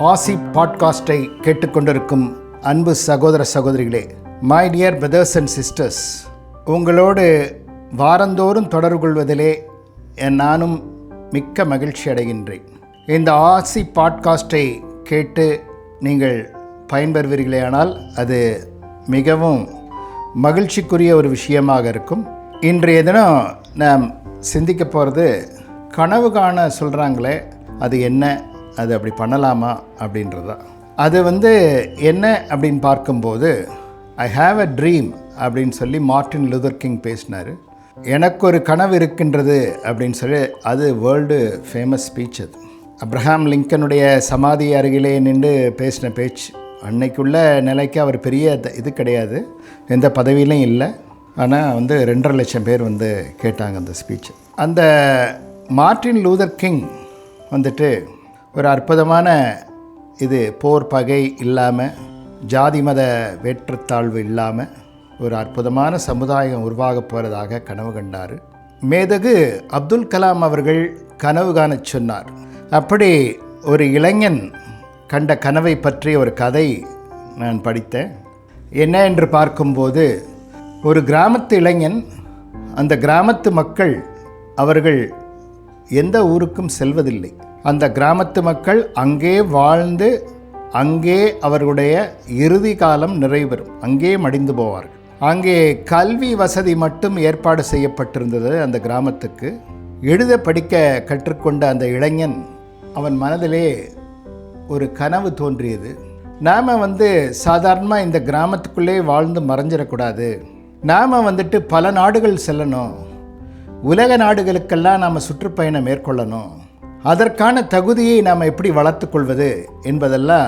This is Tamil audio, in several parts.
ஆசி பாட்காஸ்டை கேட்டுக்கொண்டிருக்கும் அன்பு சகோதர சகோதரிகளே, my dear brothers and sisters, உங்களோடு வாரந்தோறும் தொடர்பு கொள்வதிலே நானும் மிக்க மகிழ்ச்சி அடைகின்றேன். இந்த ஆசி பாட்காஸ்டை கேட்டு நீங்கள் பயன்பெறுவீர்களேயானால் அது மிகவும் மகிழ்ச்சிக்குரிய ஒரு விஷயமாக இருக்கும். இன்றைய தினம் நாம் சிந்திக்க போகிறது, கனவு காண சொல்கிறாங்களே அது என்ன, அது அப்படி பண்ணலாமா அப்படின்றதான். அது என்ன அப்படின்னு பார்க்கும்போது, ஐ ஹாவ் அ ட்ரீம் அப்படின்னு சொல்லி மார்ட்டின் லூதர் கிங் பேசினார். எனக்கு ஒரு கனவு இருக்கின்றது அப்படின்னு சொல்லி, அது வேர்ல்டு ஃபேமஸ் ஸ்பீச். அது அப்ரஹாம் லிங்கனுடைய சமாதி அருகிலே நின்று பேசின பேச்சு. அன்னைக்குள்ள நிலைக்கு அவர் பெரிய இது கிடையாது, எந்த பதவியிலும் இல்லை. ஆனால் 2.5 லட்சம் பேர் கேட்டாங்க அந்த ஸ்பீச். அந்த மார்ட்டின் லூதர் கிங் ஒரு அற்புதமான இது போர் பகை இல்லாமல், ஜாதி மத வேற்றத்தாழ்வு இல்லாமல் ஒரு அற்புதமான சமுதாயம் உருவாக போகிறதாக கனவு கண்டார். மேதகு அப்துல் கலாம் அவர்கள் கனவு காண சொன்னார். அப்படி ஒரு இளைஞன் கண்ட கனவை பற்றி ஒரு கதை நான் படித்தேன். என்ன என்று பார்க்கும்போது, ஒரு கிராமத்து இளைஞன், அந்த கிராமத்து மக்கள் அவர்கள் எந்த ஊருக்கும் செல்வதில்லை. அந்த கிராமத்து மக்கள் அங்கே வாழ்ந்து அங்கே அவர்களுடைய இறுதி காலம் நிறைவேறும், அங்கே மடிந்து போவார்கள். அங்கே கல்வி வசதி மட்டும் ஏற்பாடு செய்யப்பட்டிருந்தது அந்த கிராமத்துக்கு. எழுத படிக்க கற்றுக்கொண்ட அந்த இளைஞன், அவன் மனதிலே ஒரு கனவு தோன்றியது. நாம் சாதாரணமாக இந்த கிராமத்துக்குள்ளே வாழ்ந்து மறைஞ்சிடக்கூடாது, நாம் பல நாடுகள் செல்லணும், உலக நாடுகளுக்கெல்லாம் நாம் சுற்றுப்பயணம் மேற்கொள்ளணும், அதற்கான தகுதியை நாம் எப்படி வளர்த்து கொள்வது என்பதெல்லாம்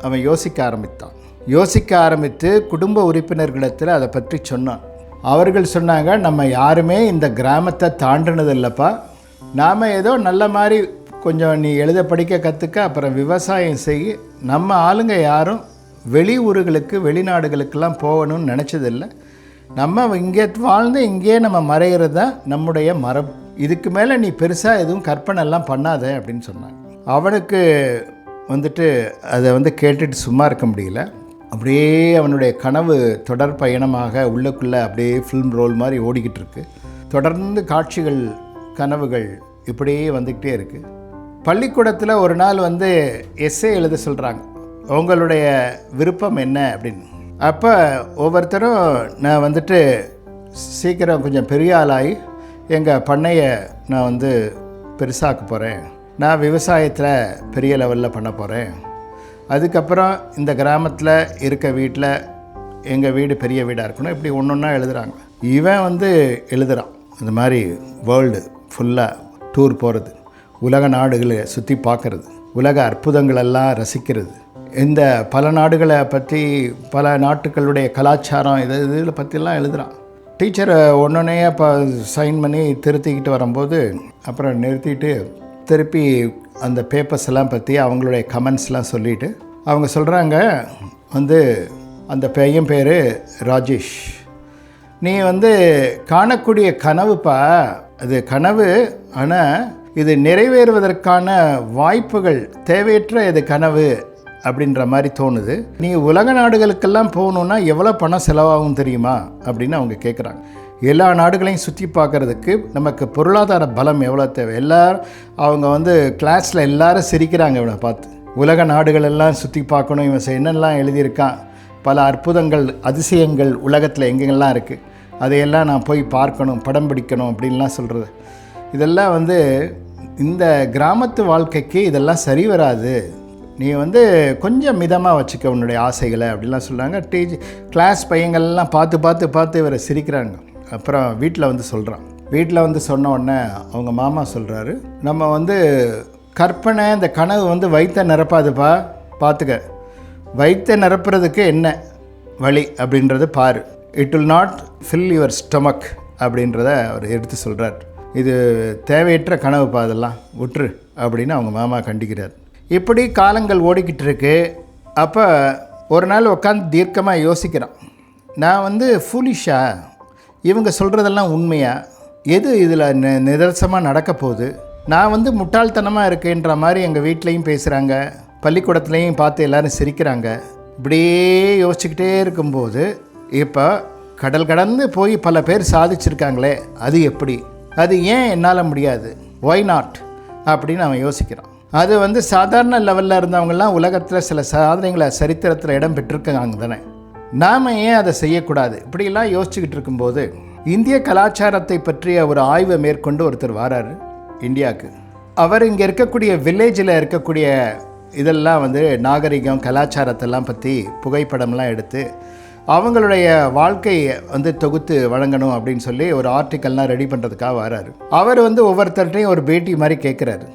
அவன் யோசிக்க ஆரம்பித்து குடும்ப உறுப்பினர்களிடத்தில் அதை பற்றி சொன்னான். அவர்கள் சொன்னாங்க, நம்ம யாருமே இந்த கிராமத்தை தாண்டினதில்லைப்பா, நாம் ஏதோ நல்ல மாதிரி கொஞ்சம் நீ எழுத படிக்க கற்றுக்க, அப்புறம் விவசாயம் செய்ய, நம்ம ஆளுங்க யாரும் வெளி ஊர்களுக்கு வெளிநாடுகளுக்கெல்லாம் போகணும்னு நினச்சதில்லை, நம்ம இங்கே வாழ்ந்து இங்கேயே நம்ம மறைகிறது தான் நம்முடைய மரபு, இதுக்கு மேலே நீ பெருசாக எதுவும் கற்பனைலாம் பண்ணாத அப்படின்னு சொன்னாங்க. அவனுக்கு அதை கேட்டுட்டு சும்மா இருக்க முடியல. அப்படியே அவனுடைய கனவு தொடர் பயணமாக உள்ளுக்குள்ளே அப்படியே ஃபில்ம் ரோல் மாதிரி ஓடிக்கிட்டு இருக்கு. தொடர்ந்து காட்சிகள், கனவுகள் இப்படியே வந்துக்கிட்டே இருக்குது. பள்ளிக்கூடத்தில் ஒரு நாள் எஸ்ஸே எழுத சொல்கிறாங்க, உங்களுடைய விருப்பம் என்ன அப்படின்னு. அப்போ ஒவ்வொருத்தரும், நான் சீக்கிரம் கொஞ்சம் பெரிய ஆளாகி எங்கள் பண்ணையை நான் பெருசாக்க போகிறேன், நான் விவசாயத்தில் பெரிய லெவலில் பண்ண போகிறேன், அதுக்கப்புறம் இந்த கிராமத்தில் இருக்க வீட்டில் எங்கள் வீடு பெரிய வீடாக இருக்கணும், இப்படி ஒன்று ஒன்றா எழுதுகிறாங்க. இவன் எழுதுகிறான் இந்த மாதிரி வேர்ல்டு ஃபுல்லாக டூர் போகிறது, உலக நாடுகளை சுற்றி பார்க்குறது, உலக அற்புதங்களெல்லாம் ரசிக்கிறது, இந்த பல நாடுகளை பற்றி, பல நாட்டுகளுடைய கலாச்சாரம் இதில் பற்றிலாம் எழுதுகிறான். டீச்சரை ஒன்றொன்னே இப்போ சைன் பண்ணி திருத்திக்கிட்டு வரும்போது அப்புறம் நிறுத்திட்டு திருப்பி அந்த பேப்பர்ஸ் எல்லாம் பற்றி அவங்களுடைய கமெண்ட்ஸ்லாம் சொல்லிவிட்டு அவங்க சொல்கிறாங்க, அந்த பையன் பேர் ராஜேஷ், நீ காணக்கூடிய கனவுப்பா, அது கனவு, ஆனால் இது நிறைவேறுவதற்கான வாய்ப்புகள் தேவையற்ற இது கனவு அப்படின்ற மாதிரி தோணுது. நீ உலக நாடுகளுக்கெல்லாம் போகணுன்னா எவ்வளோ பணம் செலவாகும் தெரியுமா அப்படின்னு அவங்க கேட்குறாங்க. எல்லா நாடுகளையும் சுற்றி பார்க்குறதுக்கு நமக்கு பொருளாதார பலம் எவ்வளோ தேவை. எல்லோரும் அவங்க கிளாஸில் எல்லோரும் சிரிக்கிறாங்க இவனை பார்த்து. உலக நாடுகள் எல்லாம் சுற்றி பார்க்கணும், இவன் என்னெல்லாம் எழுதியிருக்கான், பல அற்புதங்கள் அதிசயங்கள் உலகத்தில் எங்கெங்கெல்லாம் இருக்குது, அதையெல்லாம் நான் போய் பார்க்கணும், படம் பிடிக்கணும் அப்படின்லாம் சொல்கிறது. இதெல்லாம் இந்த கிராமத்து வாழ்க்கைக்கு இதெல்லாம் சரி வராது, நீ கொஞ்சம் மிதமாக வச்சுக்க உன்னுடைய ஆசைகளை அப்படிலாம் சொல்கிறாங்க. கிளாஸ் பையங்கள்லாம் பார்த்து இவரை சிரிக்கிறாங்க. அப்புறம் வீட்டில் சொல்கிறான். வீட்டில் சொன்ன உடனே அவங்க மாமா சொல்கிறாரு, நம்ம கற்பனை, இந்த கனவு வயிற்றை நிரப்பாதுப்பா, பார்த்துக்க, வயிற்றை நிரப்புறதுக்கு என்ன வழி அப்படின்றத பாரு, it will not fill your stomach அப்படின்றத அவர் எடுத்து சொல்கிறார். இது தேவையற்ற கனவுப்பா, அதெல்லாம் விட்டுரு அப்படின்னு அவங்க மாமா கண்டிக்கிறார். இப்படி காலங்கள் ஓடிக்கிட்டு இருக்கு. அப்போ ஒரு நாள் உட்காந்து தீர்க்கமாக யோசிக்கிறான், நான் ஃபூலிஷா, இவங்க சொல்கிறதெல்லாம் உண்மையா, எது இதில் நிதர்சனமாக நடக்க போகுது, நான் முட்டாள்தனமாக இருக்கேன்ற மாதிரி எங்கள் வீட்லேயும் பேசுகிறாங்க, பள்ளிக்கூடத்துலேயும் பார்த்து எல்லோரும் சிரிக்கிறாங்க. இப்படியே யோசிச்சுக்கிட்டே இருக்கும்போது இப்போ கடல் கடந்து போய் பல பேர் சாதிச்சிருக்காங்களே, அது எப்படி, அது ஏன் என்னால் முடியாது, ஒய் நாட் அப்படின்னு அவன் யோசிக்கிறான். அது சாதாரண லெவலில் இருந்தவங்கலாம் உலகத்தில் சில சாதனைகளை சரித்திரத்தில் இடம் பெற்றிருக்காங்க தானே, நாம் ஏன் அதை செய்யக்கூடாது? இப்படிலாம் யோசிச்சுக்கிட்டு இருக்கும்போது இந்திய கலாச்சாரத்தை பற்றிய ஒரு ஆய்வை மேற்கொண்டு ஒருத்தர் வராரு இந்தியாவுக்கு. அவர் இங்கே இருக்கக்கூடிய வில்லேஜில் இருக்கக்கூடிய இதெல்லாம் நாகரிகம் கலாச்சாரத்தெல்லாம் பற்றி புகைப்படம்லாம் எடுத்து அவங்களுடைய வாழ்க்கையை தொகுத்து வழங்கணும் அப்படின்னு சொல்லி ஒரு ஆர்டிக்கல்லாம் ரெடி பண்ணுறதுக்காக வராரு. அவர் ஒவ்வொருத்தர்கிட்டையும் ஒரு பேட்டி மாதிரி கேட்குறாரு.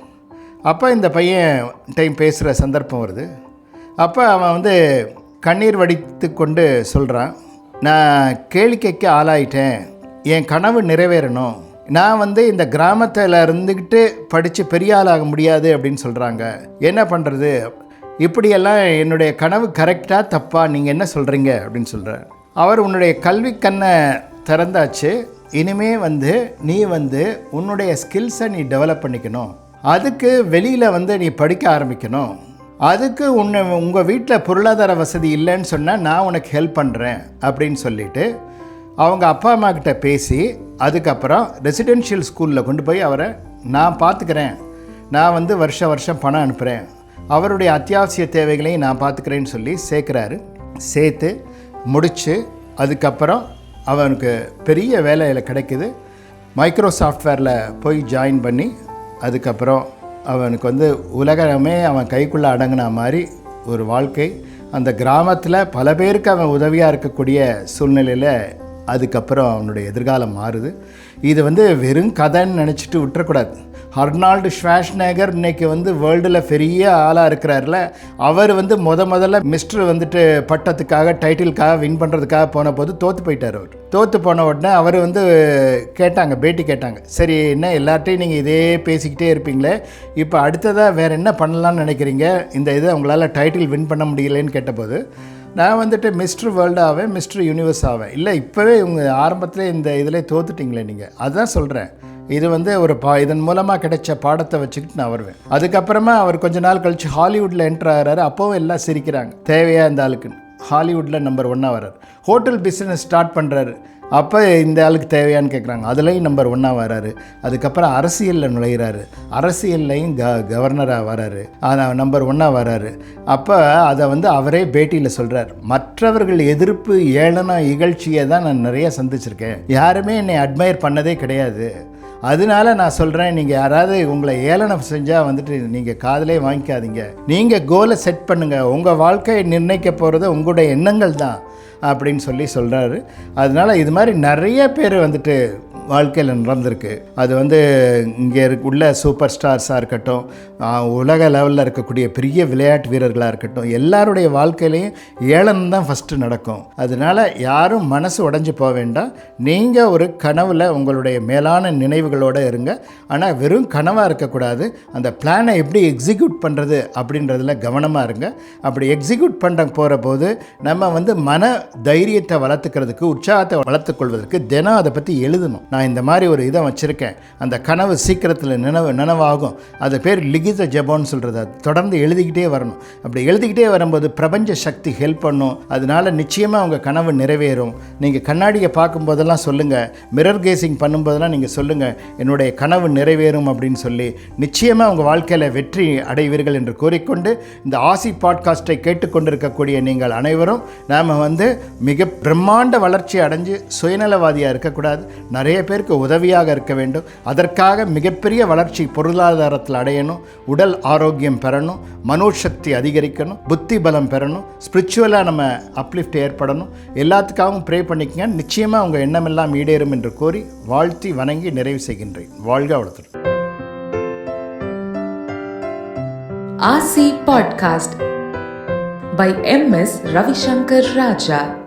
அப்போ இந்த பையன் டைம் பேசுகிற சந்தர்ப்பம் வருது. அப்போ அவன் கண்ணீர் வடித்து கொண்டு சொல்கிறான், நான் கேளிக்கைக்கு ஆளாயிட்டேன், என் கனவு நிறைவேறணும், நான் இந்த கிராமத்தில் இருந்துக்கிட்டு படித்து பெரிய ஆளாக முடியாது அப்படின்னு சொல்கிறாங்க, என்ன பண்ணுறது, இப்படியெல்லாம் என்னுடைய கனவு கரெக்டாக தப்பா, நீங்கள் என்ன சொல்கிறீங்க அப்படின்னு சொல்கிறார். அவர் உன்னுடைய கல்வி கண்ணை திறந்தாச்சு, இனிமே நீ உன்னுடைய ஸ்கில்ஸை நீ டெவலப் பண்ணிக்கணும், அதுக்கு வெளியில் நீ படிக்க ஆரம்பிக்கணும், அதுக்கு உங்கள் வீட்டில் பொருளாதார வசதி இல்லைன்னு சொன்னால் நான் உனக்கு ஹெல்ப் பண்ணுறேன் அப்படின்னு சொல்லிவிட்டு அவங்க அப்பா அம்மா கிட்ட பேசி அதுக்கப்புறம் ரெசிடென்ஷியல் ஸ்கூலில் கொண்டு போய் அவரை நான் பார்த்துக்கிறேன், நான் வருஷம் வருஷம் பணம் அனுப்புகிறேன், அவருடைய அத்தியாவசிய தேவைகளையும் நான் பார்த்துக்கிறேன்னு சொல்லி சேர்க்குறாரு. சேர்த்து முடித்து அதுக்கப்புறம் அவனுக்கு பெரிய வேலையில் கிடைக்குது. மைக்ரோசாஃப்ட்வேரில் போய் ஜாயின் பண்ணி அதுக்கப்புறம் அவனுக்கு உலகமே அவன் கைக்குள்ளே அடங்கின மாதிரி ஒரு வாழ்க்கை. அந்த கிராமத்தில் பல பேருக்கு அவன் உதவியாக இருக்கக்கூடிய சூழ்நிலையில் அதுக்கப்புறம் அவனுடைய எதிர்காலம் மாறுது. இது வெறும் கதைன்னு நினச்சிட்டு விட்டுறக்கூடாது. அர்னால்டு ஷ்வார்ஸ்நெகர் இன்றைக்கி வேர்ல்டில் பெரிய ஆளாக இருக்கிறார்ல, அவர் முதல்ல மிஸ்டர் பட்டத்துக்காக டைட்டிலுக்காக வின் பண்ணுறதுக்காக போன போது தோற்று போயிட்டார். அவர் தோற்று போன உடனே அவர் கேட்டாங்க, பேட்டி கேட்டாங்க, சரி என்ன எல்லார்ட்டையும் நீங்கள் இதே பேசிக்கிட்டே இருப்பீங்களே, இப்போ அடுத்ததாக வேறு என்ன பண்ணலான்னு நினைக்கிறீங்க, இந்த இதை உங்களால் டைட்டில் வின் பண்ண முடியலைன்னு கேட்டபோது நான் மிஸ்டர் வேர்ல்டு ஆவேன், மிஸ்டர் யூனிவர்ஸ் ஆவேன். இல்லை இப்போவே இவங்க ஆரம்பத்தில் இந்த இதில் தோத்துட்டிங்களே நீங்கள், அதுதான் சொல்கிறேன். இது ஒரு இதன் மூலமாக கிடைச்ச பாடத்தை வச்சுக்கிட்டு நான் வருவேன். அதுக்கப்புறமா அவர் கொஞ்ச நாள் கழித்து ஹாலிவுட்டில் என்ட்ரு ஆகிறாரு. அப்போவும் எல்லாம் சிரிக்கிறாங்க, தேவையாக இந்த ஆளுக்குன்னு. ஹாலிவுட்டில் நம்பர் 1 வர்றார். ஹோட்டல் பிஸ்னஸ் ஸ்டார்ட் பண்ணுறாரு. அப்போ இந்த ஆளுக்கு தேவையான்னு கேட்குறாங்க, அதுலேயும் நம்பர் 1 வராரு. அதுக்கப்புறம் அரசியலில் நுழைகிறாரு, அரசியல்லையும் கவர்னராக வராரு, நம்பர் 1 வராரு. அப்போ அதை அவரே பேட்டியில் சொல்கிறார், மற்றவர்கள் எதிர்ப்பு ஏளனம் இகழ்ச்சியை தான் நான் நிறைய சந்திச்சிருக்கேன், யாருமே என்னை அட்மையர் பண்ணதே கிடையாது, அதனால நான் சொல்கிறேன், நீங்கள் யாராவது உங்களை ஏளனம் செஞ்சால் நீங்கள் காதலே வாங்கிக்காதீங்க, நீங்கள் கோலை செட் பண்ணுங்கள், உங்கள் வாழ்க்கையை நிர்ணயிக்க போகிறது உங்களுடைய எண்ணங்கள் தான் அப்படின்னு சொல்கிறாரு. அதனால் இது மாதிரி நிறைய பேர் வாழ்க்கையில் நடந்திருக்கு. அது இங்கே உள்ள சூப்பர் ஸ்டார்ஸாக இருக்கட்டும், உலக லெவலில் இருக்கக்கூடிய பெரிய விளையாட்டு வீரர்களாக இருக்கட்டும், எல்லாருடைய வாழ்க்கையிலையும் ஏளனம் தான் ஃபஸ்ட்டு நடக்கும். அதனால் யாரும் மனசு உடைஞ்சு போக வேண்டாம். நீங்கள் ஒரு கனவில் உங்களுடைய மேலான நினைவுகளோடு இருங்க. ஆனால் வெறும் கனவாக இருக்கக்கூடாது, அந்த பிளானை எப்படி எக்ஸிக்யூட் பண்ணுறது அப்படின்றதில் கவனமாக இருங்க. அப்படி எக்ஸிக்யூட் பண்ண போகிற போது நம்ம மன தைரியத்தை வளர்த்துக்கிறதுக்கு, உற்சாகத்தை வளர்த்துக்கொள்வதற்கு தினம் அதை பற்றி எழுதணும். நான் இந்த மாதிரி ஒரு இதை வச்சுருக்கேன், அந்த கனவு சீக்கிரத்தில் நனவாகும், அது பேர் லிகித ஜபோன்னு சொல்கிறது. அது தொடர்ந்து எழுதிக்கிட்டே வரணும். அப்படி எழுதிக்கிட்டே வரும்போது பிரபஞ்ச சக்தி ஹெல்ப் பண்ணும். அதனால் நிச்சயமாக உங்கள் கனவு நிறைவேறும். நீங்கள் கண்ணாடியை பார்க்கும்போதெல்லாம் சொல்லுங்கள், மிரர் கேசிங் பண்ணும்போதெல்லாம் நீங்கள் சொல்லுங்கள், என்னுடைய கனவு நிறைவேறும் அப்படின்னு சொல்லி நிச்சயமாக உங்கள் வாழ்க்கையில் வெற்றி அடைவீர்கள் என்று கூறிக்கொண்டு, இந்த ஆசி பாட்காஸ்ட்டை கேட்டுக்கொண்டிருக்கக்கூடிய நீங்கள் அனைவரும் நாம் மிக பிரம்மாண்ட வளர்ச்சி அடைஞ்சு சுயநலவாதியாக இருக்கக்கூடாது, நிறைய பேருக்கு உதவியாக இருக்க வேண்டும். அதற்காக மிகப்பெரிய வளர்ச்சி பொருளாதாரத்தில் அடையணும், உடல் ஆரோக்கியம் பெறணும், மனோசக்தி அதிகரிக்கணும், புத்தி பலம் பெறணும், ஸ்பிரிச்சுவலாக நம்ம அப்லிஃப்ட் ஏற்படணும். எல்லாத்துக்காகவும் ப்ரே பண்ணிக்கங்க. நிச்சயமாக உங்கள் எண்ணமெல்லாம் ஈடேறும் என்று கோரி வாழ்த்தி வணங்கி நிறைவு செய்கின்றேன். வாழ்க வளத்துடன். ஆசி podcast by M.S. Ravishankar Raja.